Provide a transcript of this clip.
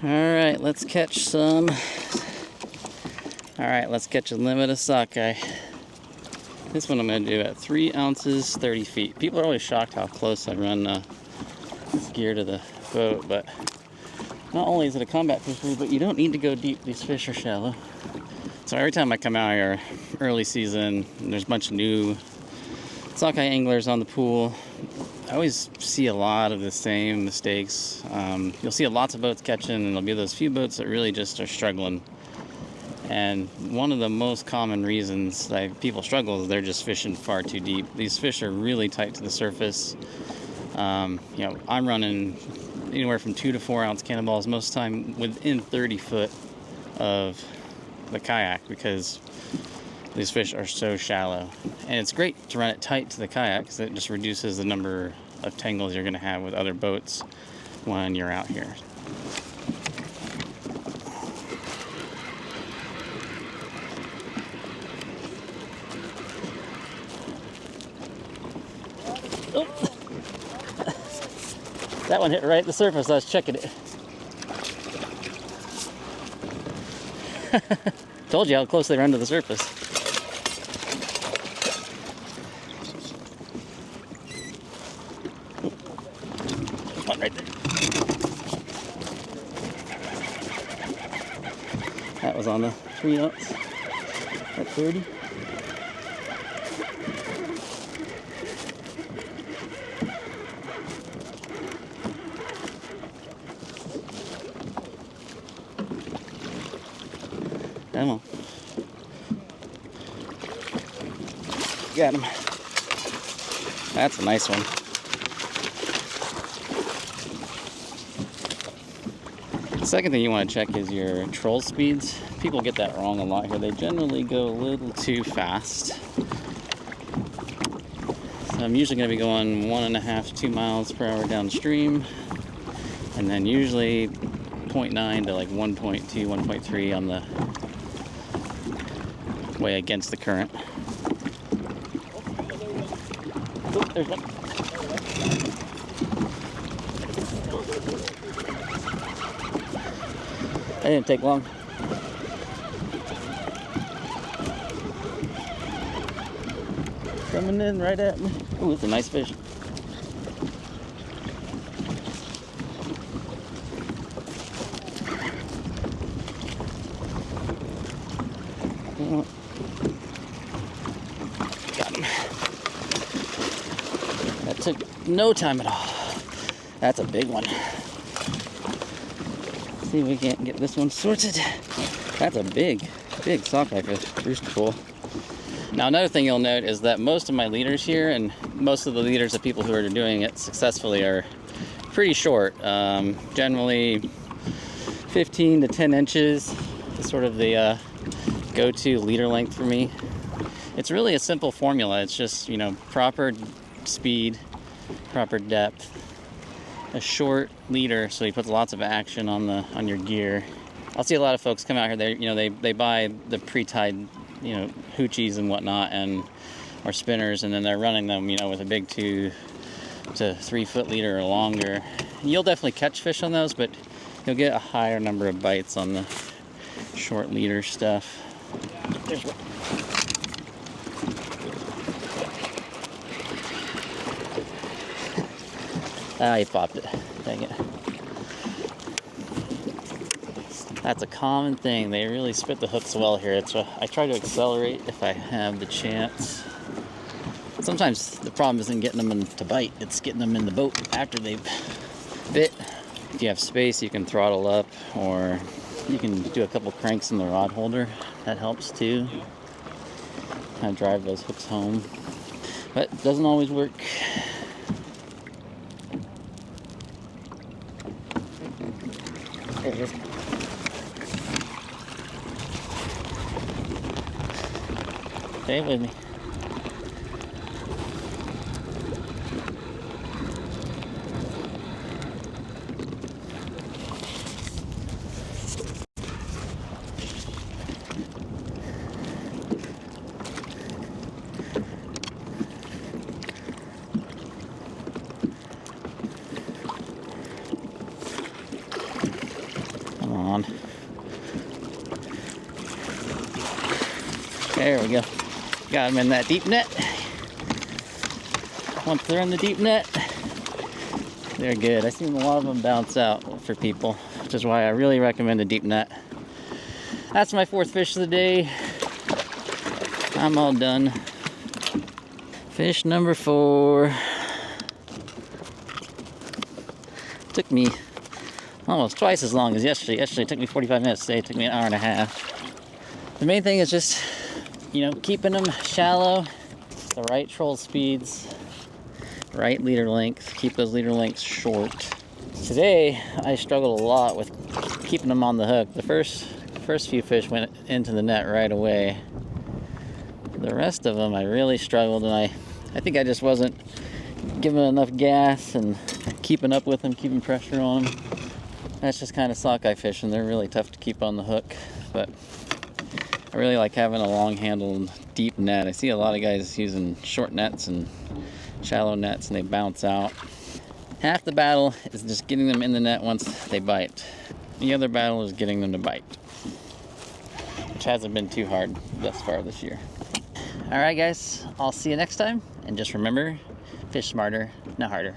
Alright, let's catch some. Alright, let's catch a limit of sockeye. This one I'm going to do at 3 ounces, 30 feet. People are always shocked how close I run this gear to the boat, but not only is it a combat fishery, but you don't need to go deep. These fish are shallow. So every time I come out here, early season, and there's a bunch of new sockeye anglers on the pool, I always see a lot of the same mistakes. You'll see lots of boats catching, and there'll be those few boats that really just are struggling. And one of the most common reasons that people struggle is they're just fishing far too deep. These fish are really tight to the surface. I'm running anywhere from 2 to 4 ounce cannonballs most of the time within 30 foot of the kayak because these fish are so shallow. And it's great to run it tight to the kayak because it just reduces the number of tangles you're going to have with other boats when you're out here. Oh. That one hit right at the surface. I was checking it. Told you how close they run to the surface. One right there. That was on the 3 ounce at 30. Come on. Got him. That's a nice one. The second thing you want to check is your troll speeds. People get that wrong a lot here. They generally go a little too fast. So I'm usually going to be going 1.5 to 2 miles per hour downstream, and then usually 0.9 to like 1.2, 1.3 on the way against the current. Oh, there's one. That didn't take long. Coming in right at me. Ooh, it's a nice fish. Got him. That took no time at all. That's a big one. See if we can't get this one sorted. That's a big sockeye fish. Brewster pool. Now another thing you'll note is that most of my leaders here, and most of the leaders of people who are doing it successfully, are pretty short. Generally 15 to 10 inches is sort of the go-to leader length for me. It's really a simple formula. It's just, proper speed, proper depth, a short leader so he puts lots of action on your gear. I'll see a lot of folks come out here, they buy the pre-tied, hoochies and whatnot or spinners, and then they're running them, with a big 2 to 3 foot leader or longer. You'll definitely catch fish on those, but you'll get a higher number of bites on the short leader stuff. There's one. He popped it. Dang it. That's a common thing. They really spit the hooks well here. I try to accelerate if I have the chance. Sometimes the problem isn't getting them to bite. It's getting them in the boat after they've bit. If you have space, you can throttle up, or you can do a couple cranks in the rod holder. That helps too. Kind of drive those hooks home. But it doesn't always work. There it is. Stay with me. on. There we go. Got them in that deep net. Once they're in the deep net, they're good. I've seen a lot of them bounce out for people, which is why I really recommend a deep net. That's my 4th fish of the day. I'm all done. Fish number 4. Took me almost twice as long as yesterday. Yesterday it took me 45 minutes. Today it took me an hour and a half. The main thing is just, keeping them shallow, the right troll speeds, right leader length. Keep those leader lengths short. Today I struggled a lot with keeping them on the hook. The first few fish went into the net right away. The rest of them I really struggled, and I think I just wasn't giving enough gas and keeping up with them, keeping pressure on them. That's just kind of sockeye fishing. They're really tough to keep on the hook, but I really like having a long-handled deep net. I see a lot of guys using short nets and shallow nets, and they bounce out. Half the battle is just getting them in the net once they bite. The other battle is getting them to bite, which hasn't been too hard thus far this year. All right, guys, I'll see you next time. And just remember, fish smarter, not harder.